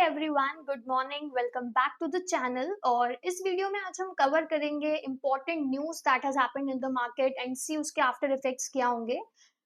Everyone, good morning, welcome back to the channel. और इस video में आज हम कवर करेंगे important news that has happened in the market and see उसके आफ्टर इफेक्ट्स क्या होंगे।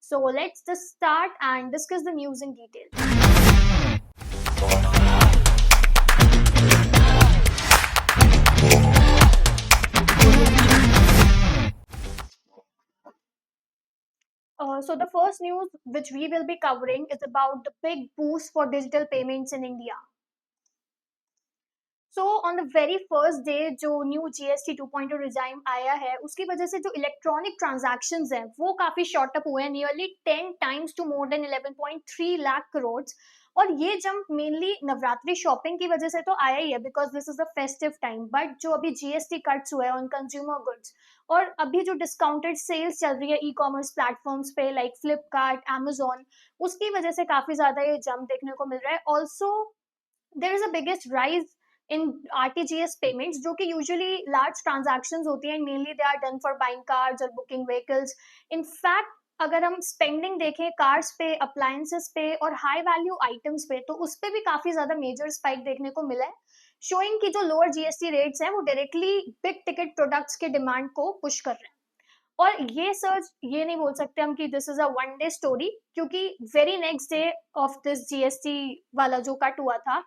So let's just start and discuss the news in detail. So the first news which we will be covering is about the big boost for digital payments in India. So on the very first day जो new GST 2.0 regime आया है, उसकी वजह से जो electronic transactions हैं वो काफी शॉर्ट अप हुए हैं, nearly 10 times to more than 11.3 lakh crore. और ये जंप मेनली नवरात्रि शॉपिंग की वजह से तो आया ही है, because this is the festive time. But जो अभी जीएसटी कट्स हुए ऑन कंज्यूमर गुड्स और अभी जो डिस्काउंटेड सेल्स चल रही है ई कॉमर्स प्लेटफॉर्म्स पे लाइक फ्लिपकार्ट, अमेजोन, उसकी वजह से काफी ज्यादा ये जंप देखने को मिल रहा है। Also there is a biggest rise in RTGS payments, जो कि usually large transactions होती हैं, mainly they are done for buying cars or booking vehicles. In fact, अगर हम स्पेंडिंग देखें कार्स पे, अप्लायंसेस पे और हाई वैल्यू आइटम्स पे, तो उस पे भी काफी ज्यादा मेजर स्पाइक देखने को मिला है, शोइंग कि जो लोअर जीएसटी रेट्स हैं वो डायरेक्टली बिग टिकट प्रोडक्ट्स के डिमांड को पुश कर रहे हैं। और ये सर्च ये नहीं बोल सकते हम कि this is a one day story, क्योंकि very next day of this GST वाला जो कट हुआ था,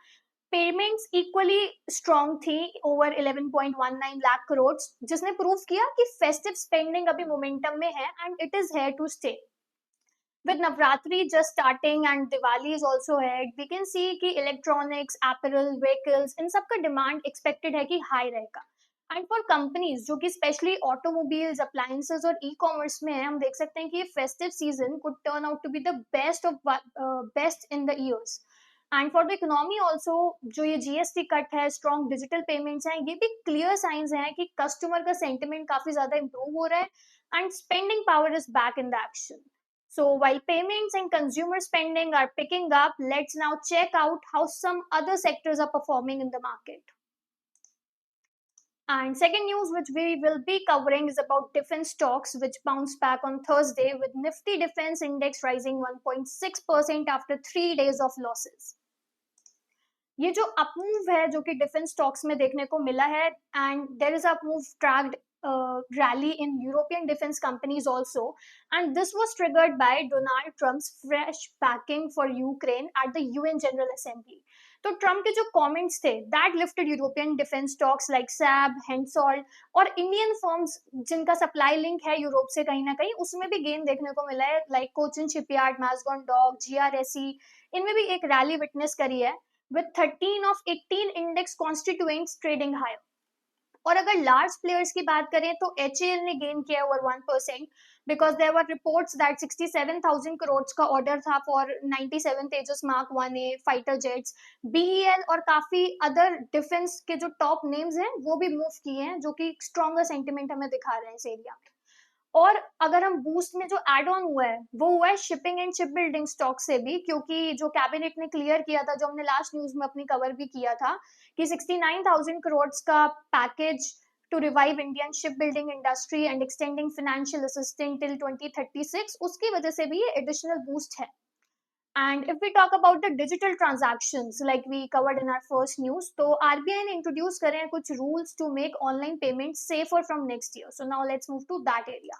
पेमेंट्स इक्वली स्ट्रॉन्ग थी, ओवर 11.19 लाख करोड़, जिसने प्रूव किया कि फेस्टिव स्पेंडिंग अभी मोमेंटम में है and it is here to stay. With Navratri just starting and Diwali is also ahead, we can see कि इलेक्ट्रॉनिक्स, एपरल, व्हीकल्स, इन सब का डिमांड एक्सपेक्टेड है कि हाई रहेगा। एंड फॉर कंपनीज जो कि स्पेशली ऑटोमोबाइल्स, अप्लायंसेस और ई कॉमर्स में है, हम देख सकते हैं कि ये festive season could turn out to be the best of best in the years. And for the economy also, जो ये जीएसटी कट है, स्ट्रॉन्ग डिजिटल पेमेंट्स हैं, ये भी क्लियर साइंस हैं कि कस्टमर का सेंटिमेंट काफी ज्यादा इंप्रूव हो रहा है and spending power is back in the action. So while payments and consumer spending are picking up, let's now check out how some other sectors are performing in the market. And second news which we will be covering is about defense stocks, which bounced back on Thursday with Nifty Defense Index rising 1.6% after 3 days of losses. ये जो up move है जो कि defence stocks में देखने को मिला है, and there is upmove tracked rally in European defense companies also, and this was triggered by Donald Trump's fresh backing for Ukraine at the UN General Assembly. तो ट्रम्प के जो कमेंट्स थे that lifted European defence stocks like Saab, Hensoldt और Indian firms जिनका supply link है Europe से कहीं ना कहीं, उसमें भी गेन देखने को मिला है, like Cochin shipyard, Mazagon dock, GRSE, इनमें भी एक रैली विटनेस करी है with 13 of 18 index constituents trading higher. और अगर लार्ज प्लेयर्स की बात करें तो HAL ने गेन किया over 1%, because there were reports that 67,000 crore का ऑर्डर था for 97 Tejas mark 1A fighter jets. BEL और काफी अदर डिफेंस के जो टॉप नेम्स हैं वो भी मूव किए हैं, जो कि स्ट्रॉन्गर सेंटिमेंट हमें दिखा रहे हैं इस एरिया में। और अगर हम बूस्ट में जो एड ऑन हुआ है वो हुआ है shipping and ship building stock से भी, क्योंकि जो कैबिनेट ने क्लियर किया था, जो हमने लास्ट न्यूज में अपनी कवर भी किया था, कि 69,000 करोड़ का package to revive Indian ship building industry and extending financial assistance till 2036, उसकी वजह से भी ये एडिशनल बूस्ट है। And if we talk about the digital transactions, like we covered in our first news, तो RBI ने introduce करे हैं कुछ rules to make online payments safer from next year. So now let's move to that area.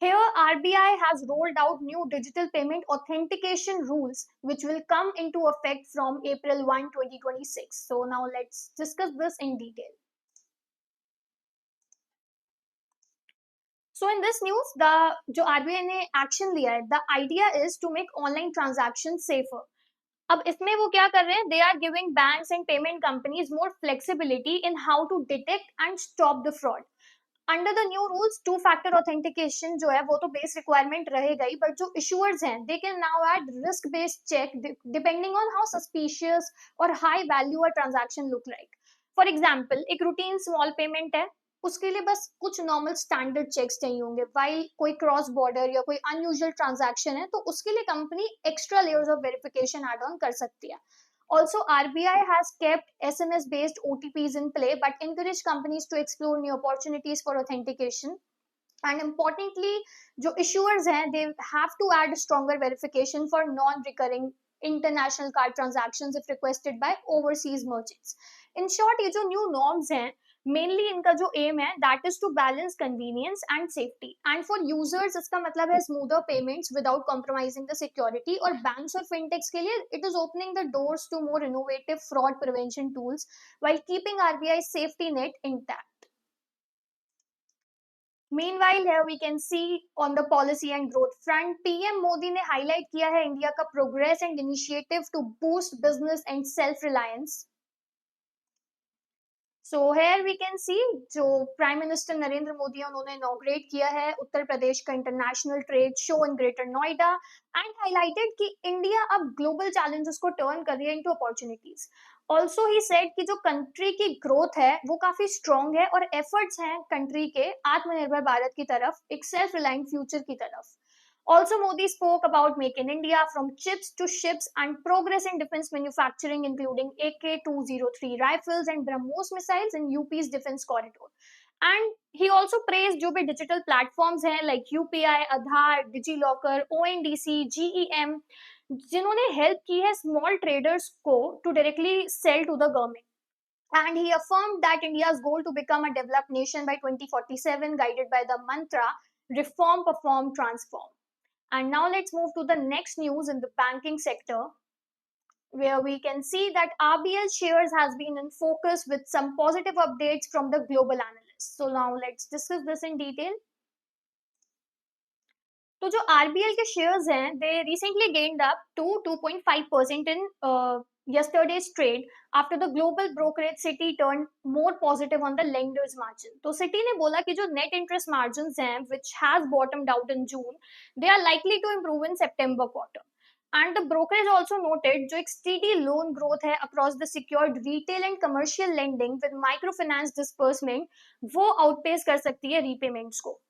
Here, RBI has rolled out new digital payment authentication rules, which will come into effect from April 1, 2026. So now let's discuss this in detail. So in this news, जो RBI ने action लिया है, the idea is to make online transactions safer. अब इसमें वो क्या कर रहे हैं, they are giving banks and payment companies more flexibility in how to detect and stop the fraud. Under the new rules, two-factor authentication जो है वो तो base requirement रहेगा ही, but जो issuers हैं, they can now add risk-based check depending on how suspicious or high value a transaction look like. For example, एक routine small payment है, उसके लिए बस कुछ नॉर्मल स्टैंडर्ड चेक्स चाहिए होंगे, वाइल कोई क्रॉस बॉर्डर या कोई अनयूजुअल ट्रांजैक्शन है तो उसके लिए company extra layers of verification add on कर सकती है. Also, RBI has kept SMS-based OTPs in play, but encourage companies to explore new opportunities for authentication. And importantly, जो issuers हैं, they have to add stronger verification for non-recurring international card transactions if requested by overseas merchants. In short, ये जो new norms हैं, mainly इनका जो aim है that is to balance convenience and safety, and for users इसका मतलब है smoother payments without compromising the security, और बैंक्स और फिनटेक्स के लिए it is opening the doors to more innovative fraud prevention tools while keeping RBI safety net intact. Meanwhile, here we can see on the policy and growth front, PM Modi ने highlight किया है India का progress and initiative to boost business and self-reliance. So here we can see जो prime minister Narendra Modi उन्होंने inaugurate किया है उत्तर प्रदेश का international trade show in greater Noida, and highlighted कि इंडिया अब ग्लोबल चैलेंजेस को टर्न कर रही है into opportunities. Also he said कि जो कंट्री की ग्रोथ है वो काफी स्ट्रॉन्ग है और एफर्ट्स हैं कंट्री के आत्मनिर्भर भारत की तरफ, एक सेल्फ रिलायंट फ्यूचर की तरफ. Also, Modi spoke about Make in India, from chips to ships, and progress in defense manufacturing, including AK-203 rifles and BrahMos missiles in UP's defense corridor. And he also praised जो भी digital platforms हैं like UPI, Aadhaar, DigiLocker, ONDC, GEM, जिन्होंने help की है small traders को to directly sell to the government. And he affirmed that India's goal to become a developed nation by 2047, guided by the mantra reform, perform, transform. And now let's move to the next news in the banking sector, where we can see that RBL shares has been in focus with some positive updates from the global analysts. So now let's discuss this in detail. तो जो RBL के shares हैं, they recently gained up to 2.5% in yesterday's trade after the global brokerage Citi turned more positive on the lenders margin. तो Citi ने बोला कि जो net interest margins हैं, which has bottomed out in June, they are likely to improve in September quarter. And the brokerage also noted जो एक steady loan growth है across the secured retail and commercial lending with microfinance disbursement, वो outpace कर सकती है repayments को.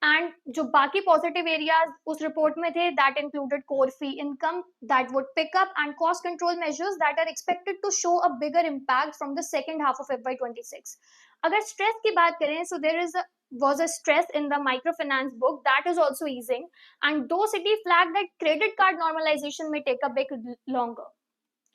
And जो बाकी पॉजिटिव एरियाज उस रिपोर्ट में थे that included core fee income that would pick up and cost control measures that are expected to show a bigger impact from the second half of FY26. अगर stress की बात करें, so there is was a stress in the microfinance book that is also easing, and though Citi flagged that credit card normalization may take a bit longer.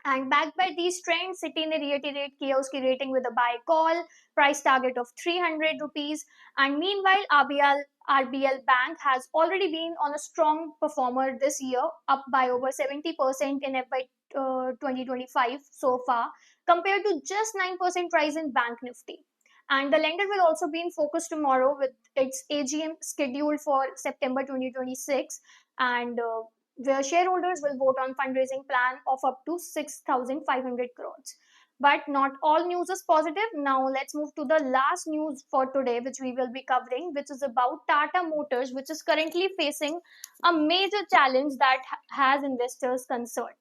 And backed by these trends, Citi ने reiterate किया उसकी rating with a buy call, price target of 300 rupees. And meanwhile, RBL Bank has already been on a strong performer this year, up by over 70% in FY 2025 so far, compared to just 9% rise in Bank Nifty. And the lender will also be in focus tomorrow with its AGM scheduled for September 2026, and where shareholders will vote on fundraising plan of up to 6,500 crores. But not all news is positive. Now let's move to the last news for today, which we will be covering, which is about Tata Motors, which is currently facing a major challenge that has investors concerned.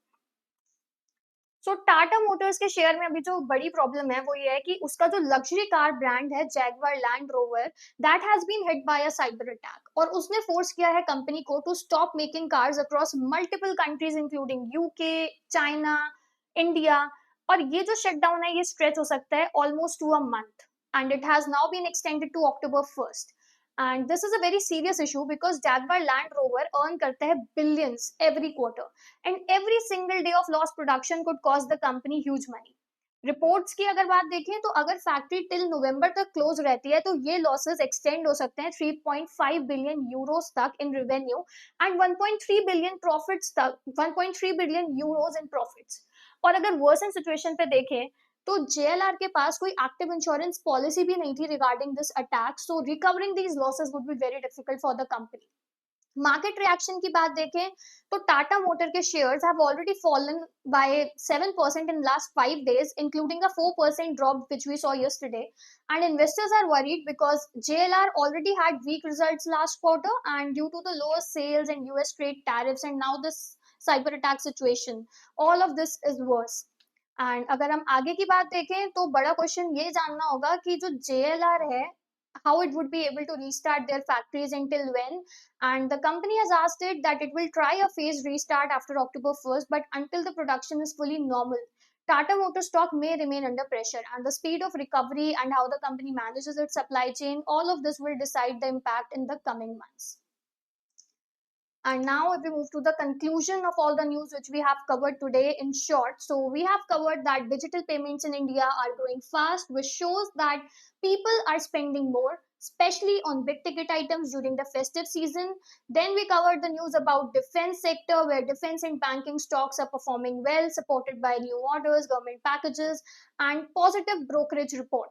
So Tata Motors के share में अभी जो बड़ी problem है वो ये है कि उसका जो लग्जरी कार ब्रांड है Jaguar Land Rover, that has been hit by a cyber attack, और उसने फोर्स किया है कंपनी को to stop making cars across multiple countries including UK, China, India. और ये जो शटडाउन है ये स्ट्रेच हो सकता है almost to a month, and it has now been extended to October 1st. And this is a very serious issue because Jaguar Land Rover earn करते हैं billions every quarter, and every single day of lost production could cost the company huge money. Reports की अगर बात देखें तो अगर factory till नवंबर तक close रहती है तो ये लॉसेस एक्सटेंड हो सकते हैं 3.5 बिलियन यूरोस तक in revenue and 1.3 billion profits तक, 1.3 बिलियन यूरोस इन प्रॉफिट्स. और अगर वर्सन सिचुएशन पे देखें तो JLR के पास कोई एक्टिव इंश्योरेंस पॉलिसी भी नहीं थी regarding this attack, so recovering these losses would be very difficult for the company. Market reaction की बात देखें तो टाटा मोटर के shares have already fallen bye 7% in last 5 days, including a 4% drop which we saw yesterday. And investors are worried because JLR already had weak results last quarter, and due to the lower sales and US trade tariffs and now this cyber attack situation, all of this is worse. And अगर हम आगे की बात देखें तो बड़ा question ये जानना होगा कि जो JLR है, how it would be able to restart their factories until when, and the company has asked it that it will try a phased restart after October 1st, but until the production is fully normal, Tata Motor stock may remain under pressure, and the speed of recovery and how the company manages its supply chain, all of this will decide the impact in the coming months. And now, if we move to the conclusion of all the news which we have covered today in short, so we have covered that digital payments in India are growing fast, which shows that people are spending more, especially on big ticket items during the festive season. Then we covered the news about defense sector, where defense and banking stocks are performing well, supported by new orders, government packages, and positive brokerage report.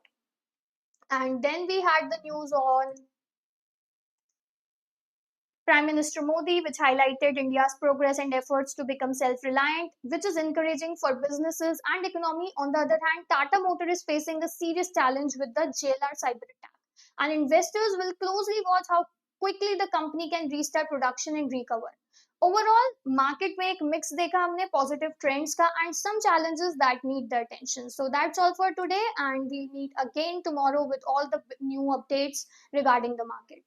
And then we had the news on Prime Minister Modi, which highlighted India's progress and efforts to become self reliant, which is encouraging for businesses and economy. On the other hand, Tata Motor is facing a serious challenge with the JLR cyber attack. And investors will closely watch how quickly the company can restart production and recover. Overall, market में एक mix देखा हमने positive trends का and some challenges that need the attention. So that's all for today, and we'll meet again tomorrow with all the new updates regarding the market.